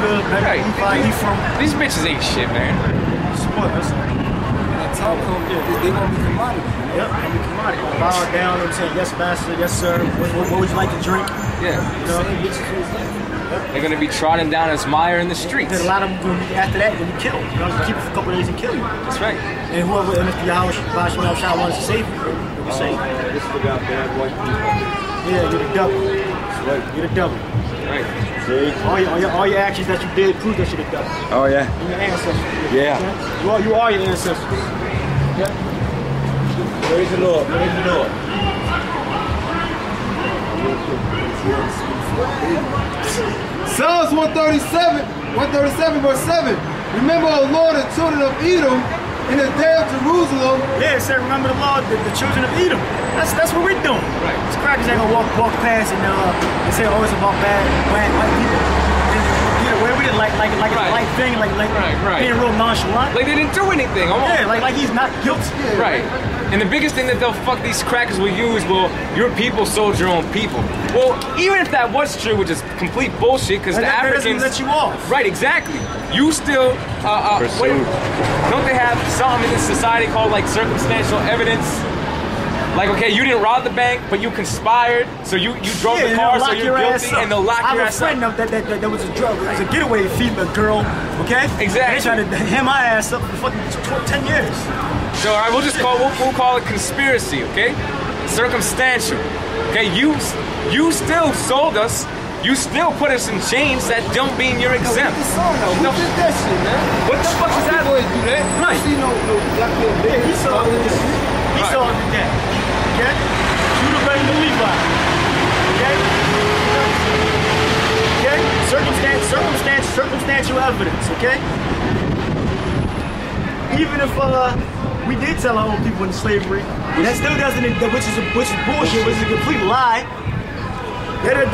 Judah, better Ephraim. These bitches ain't shit, man. Support us. They gonna be commodity. Yep, gonna be commodity. Bow down and say, yes, master, yes, sir. What would you like to drink? Yeah. You know? They're gonna be trodden down as mire in the streets. Then a lot of them gonna be, after that, gonna be killed. You know, just keep it for a couple of days and kill you. That's right. And whoever, and if Yahweh Shah wants to save you, they'll be saved. This forgot bad white people. Yeah, you're the devil. Right. You're the devil. Right. See? All your actions that you did prove that you're the devil. Oh yeah. And your ancestors. Yeah. You are your ancestors. Yeah. Praise the Lord. Praise the Lord. Psalms 137 verse 7. Remember, O Lord, the children of Edom in the day of Jerusalem. Yeah, it said, remember the Lord, the children of Edom. That's what we're doing. Right. These crackers ain't gonna walk past and say, oh, it's about bad white people. And, where we did like a light thing, like being real nonchalant. Like they didn't do anything. Yeah, like he's not guilty. Yeah. Right. And the biggest thing that they'll fuck these crackers will use, well, your people sold your own people. Well, even if that was true, which is complete bullshit, because the Africans let you off. Right, exactly. You still don't they have something in this society called like circumstantial evidence? Like, okay, you didn't rob the bank, but you conspired, so you drove the car, so you're guilty, and they'll lock your ass up. I have a friend that was a drug, it was a getaway female girl, okay? Exactly. They tried to hem my ass up for fucking 10 years. So, all right, we'll call it conspiracy, okay? Circumstantial, okay? You still sold us. You still put us in chains that don't mean you're exempt. Who did that shit, man? What the fuck is that? Boy, do that? Right. See no black people there. He saw it. He saw it today. Okay? Judah better than Levi. Okay? Okay? Circumstantial evidence, okay? Even if we did sell our own people into slavery, that still doesn't, which is bullshit, which is a complete lie. That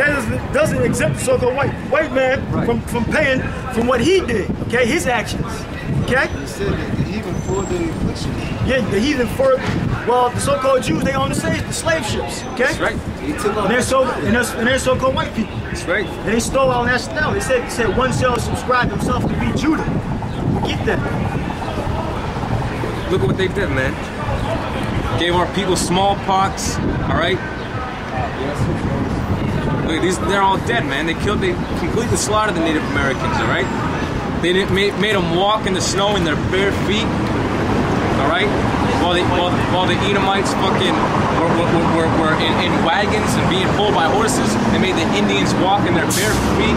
doesn't exempt the so-called white man from paying from what he did, okay? His actions, okay? He said that the heathen for the affliction. Yeah, the heathen for, well, the so-called Jews, they own the slave ships, okay? That's right. He took off. And they're so-called white people. That's right. And they stole our nationality. They said one shall subscribe himself to be Judah. Get that. Look at what they did, man. Gave our people smallpox, all right? Look, they're all dead, man. They completely slaughtered the Native Americans, all right? They made them walk in the snow in their bare feet, all right? While the Edomites fucking were in wagons and being pulled by horses. They made the Indians walk in their bare feet,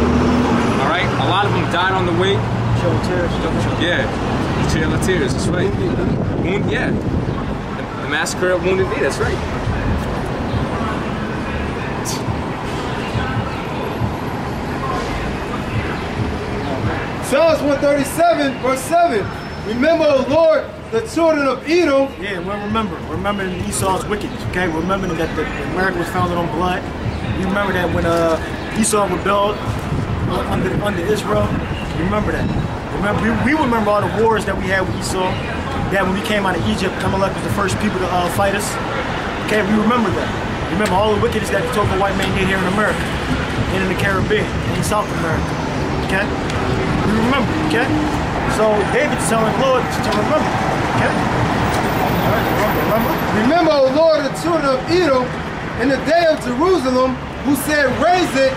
all right? A lot of them died on the way. Yeah, the Trail of Tears, that's right. Yeah, the massacre of Wounded Knee, that's right. Psalms 137 verse 7. Remember, O Lord, the children of Edom. Yeah, well, remember Esau's wickedness, okay? Remember that America was founded on blood. You remember that when Esau rebelled under Israel. You remember that. We remember all the wars that we had with Esau. That when we came out of Egypt, Amalek was the first people to fight us. Okay, we remember that. Remember all the wickedness that the so-called white man did here in America, and in the Caribbean, and in South America. Okay, we remember. Okay, so David's telling the Lord to remember. Okay, all right, remember. Remember, O Lord, the children of Edom in the day of Jerusalem, who said, raise it,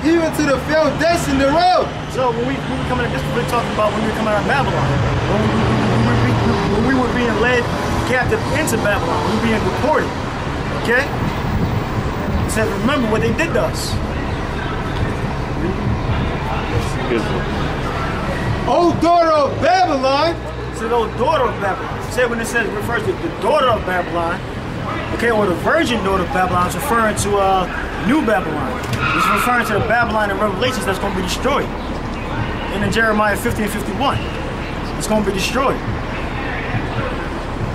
even to the foundation thereof. So when we come in, this is what we're talking about when we were coming out of Babylon. When we were being led captive into Babylon, we were being deported. Okay? It said, remember what they did to us. O daughter of Babylon. It said, oh, daughter of Babylon. It said when it says, it refers to the daughter of Babylon, okay, or the virgin daughter of Babylon, it's referring to New Babylon. It's referring to the Babylon in Revelations that's going to be destroyed. And in Jeremiah 50 and 51, it's going to be destroyed.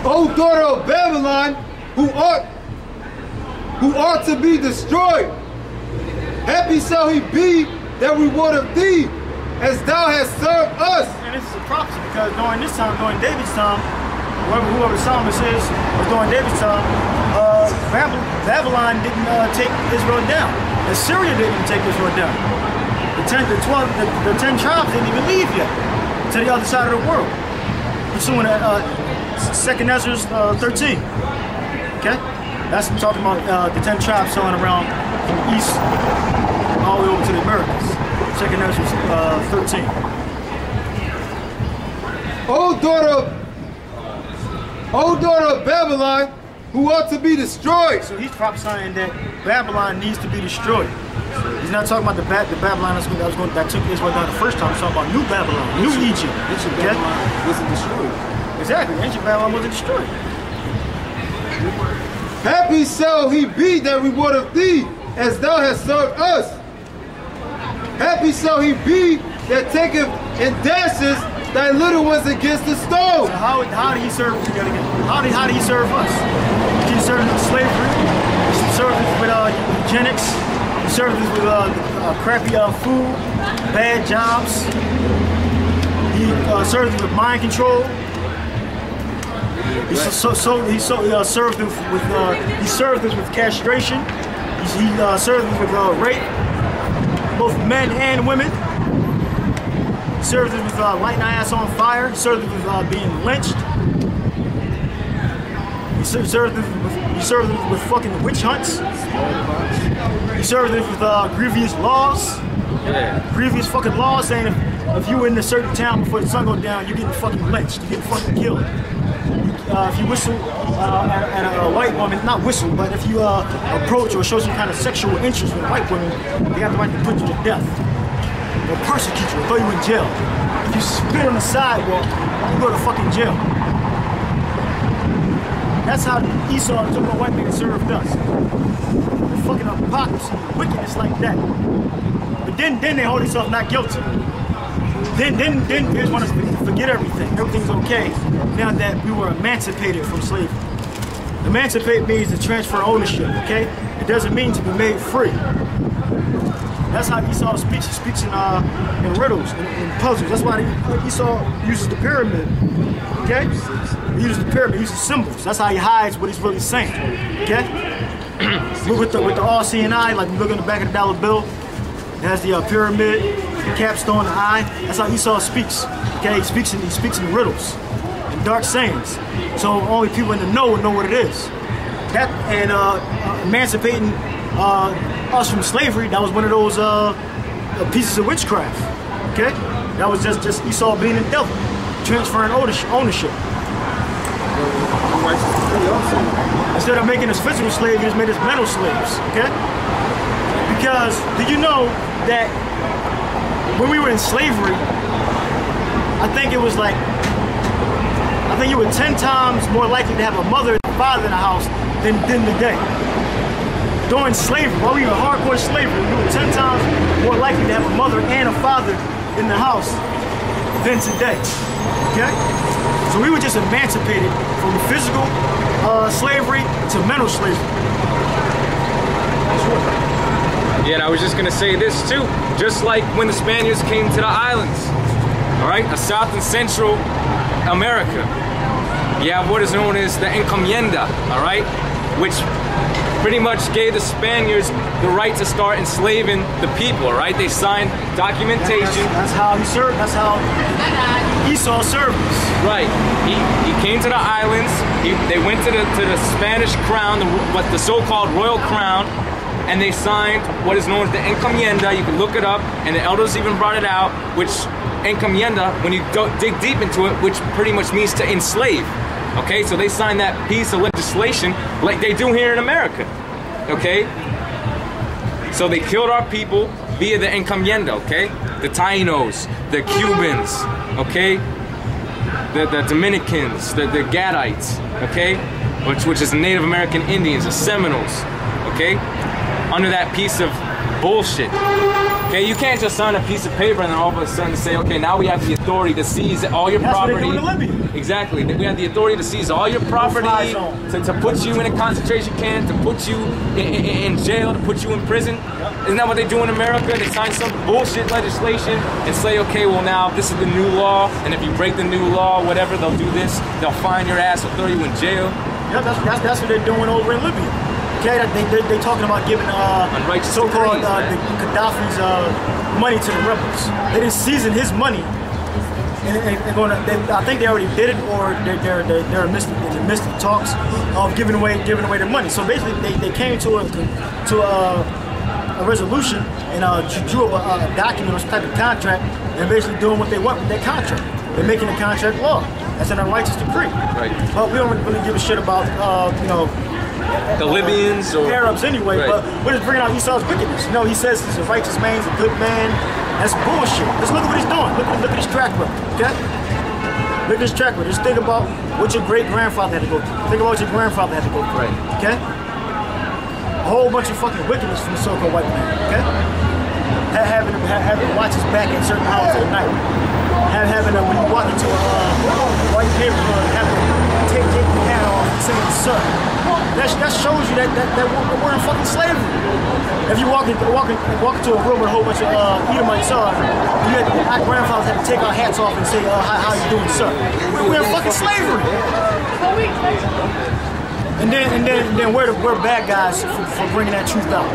O daughter of Babylon, who ought to be destroyed. Happy shall he be that reward of thee, as thou hast served us. And this is a prophecy because during this time, during David's time, whoever the psalmist is, was during David's time, Babylon didn't take Israel down. Assyria didn't take Israel down. The the 10 tribes didn't even leave yet to the other side of the world. Pursuing 2nd Ezra 13. Okay? That's talking about the 10 tribes sailing around from the east all the way over to the Americas. 2nd Ezra 13. O daughter of Babylon, who ought to be destroyed. So he's prophesying that Babylon needs to be destroyed. He's not talking about the Babylon that took Israel down the first time. He's talking about New Babylon, New Egypt. Ancient Babylon wasn't destroyed. Exactly, ancient Babylon wasn't destroyed. Happy shall he be that rewardeth thee, as thou hast served us. Happy shall he be that taketh and dashes thy little ones against the stone. So how did he serve? How did he serve us? He served us with slavery. He served us with eugenics. He served us with crappy food, bad jobs. He served us with mind control. He served us with castration. He served us with rape, both men and women. He served us with lighting our ass on fire. He served us with being lynched. He served us with fucking witch hunts. He served us with grievous laws. Grievous fucking laws saying if you were in a certain town before the sun goes down, you're getting fucking lynched. You're getting fucking killed. If you whistle at a white woman, not whistle, but if you approach or show some kind of sexual interest with white women, they have the right to put you to death. Or persecute you, or throw you in jail. If you spit on the sidewalk, you go to fucking jail. That's how Esau took my white man served us. The fucking hypocrisy, wickedness like that. But then they hold themselves not guilty. Then they just want us to forget everything. Everything's okay now that we were emancipated from slavery. Emancipate means to transfer ownership, okay? It doesn't mean to be made free. That's how Esau speaks. He speaks in riddles, in puzzles. That's why Esau uses the pyramid, okay? He uses the pyramid, he uses symbols. That's how he hides what he's really saying, okay? with the all-seeing eye, like you look on the back of the dollar bill, it has the pyramid, the capstone, the eye. That's how Esau speaks, okay? He speaks in riddles and dark sayings. So only people in the know would know what it is. That and emancipating us from slavery, that was one of those pieces of witchcraft, okay? That was just Esau being the devil, transferring ownership. Instead of making us physical slaves, he just made us mental slaves, okay? Because, did you know that when we were in slavery, I think you were 10 times more likely to have a mother and a father in the house than today. During slavery, while we were in hardcore slavery, we were 10 times more likely to have a mother and a father in the house than today, okay? So we were just emancipated from physical slavery to mental slavery. Yeah, and I was just gonna say this too. Just like when the Spaniards came to the islands, all right, South and Central America, you have what is known as the encomienda, all right, which pretty much gave the Spaniards the right to start enslaving the people, all right? They signed documentation. That's how he served. That's how Esau served us. Right. He came to the islands. They went to the Spanish crown, the so-called royal crown, and they signed what is known as the encomienda. You can look it up, and the elders even brought it out, which encomienda, when you go dig deep into it, which pretty much means to enslave. Okay, so they signed that piece of legislation like they do here in America. Okay? So they killed our people via the encomienda, okay? The Tainos, the Cubans, okay? The Dominicans, the Gadites, okay? Which is the Native American Indians, the Seminoles, okay? Under that piece of bullshit. Okay, you can't just sign a piece of paper and then all of a sudden say, okay, now we have the authority to seize all your property. That's what they do in Libya. Exactly. We have the authority to seize all your property, to put you in a concentration camp, to put you in jail, to put you in prison. Isn't that what they do in America? They sign some bullshit legislation and say, okay, well now this is the new law, and if you break the new law, whatever, they'll do this. They'll fine your ass or throw you in jail. Yeah, that's what they're doing over in Libya. Okay, they talking about giving so-called Gaddafi's money to the rebels. They didn't season his money, I think they already did it, or they're in the midst of talks of giving away the money. So basically, they came to a resolution and drew up a document or some type of contract, and basically doing what they want with their contract. They're making the contract law. That's an unrighteous decree. Right. But we don't really give a shit about the Libyans or Arabs anyway. Right. But we're just bringing out Esau's wickedness. You know, he says he's a righteous man, he's a good man. That's bullshit. Just look at what he's doing. Look at his track record. Okay. Look at his track record. Just think about what your great grandfather had to go through. Think about what your grandfather had to go through. Right. Okay. A whole bunch of fucking wickedness from the so-called white man. Okay. Having to watch his back at certain hours at night. Having to, when you walk into a white neighborhood, having to take the hat off and say it's sir. That shows you that we're in fucking slavery. If you walk into a room with a whole bunch of Edomites, our grandfathers had to take our hats off and say, how you doing, sir? We're in fucking slavery. And then we're bad guys for bringing that truth out.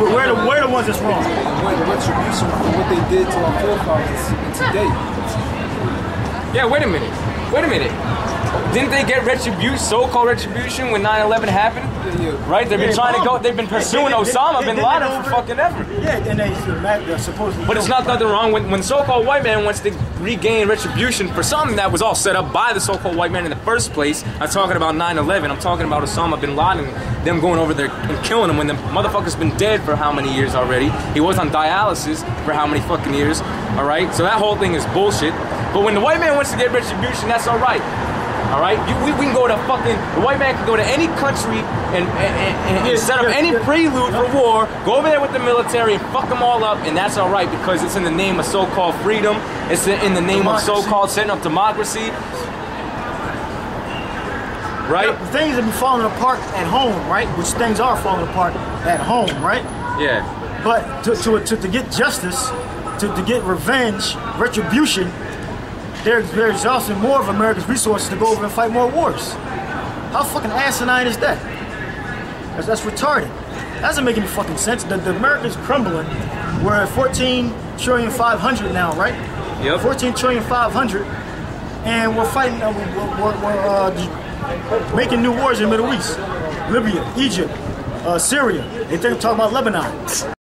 We're the ones that's wrong. We're the retribution for what they did to our forefathers today. Yeah, wait a minute. Didn't they get retribution, so-called retribution, when 9/11 happened? Yeah. Right? They've been pursuing Osama bin Laden for fucking ever. Yeah, and they supposedly. But it's not nothing wrong when so-called white man wants to regain retribution for something that was all set up by the so-called white man in the first place. I'm talking about 9/11. I'm talking about Osama bin Laden, them going over there and killing him when the motherfucker's been dead for how many years already? He was on dialysis for how many fucking years? All right? So that whole thing is bullshit. But when the white man wants to get retribution, that's all right. All right, we can go to the white man can go to any country and set up any prelude for war, go over there with the military and fuck them all up, and that's all right because it's in the name of so-called freedom, it's in the name of so-called setting up democracy, right? The things that be falling apart at home, right? Which things are falling apart at home, right? Yeah. But to get justice, to get revenge, retribution, there's also more of America's resources to go over and fight more wars. How fucking asinine is that? That's retarded. That doesn't make any fucking sense. The America's crumbling. We're at 14,500,000,000 now, right? Yep. 14,500,000,000, and we're fighting. We're making new wars in the Middle East, Libya, Egypt, Syria. They think talking about Lebanon.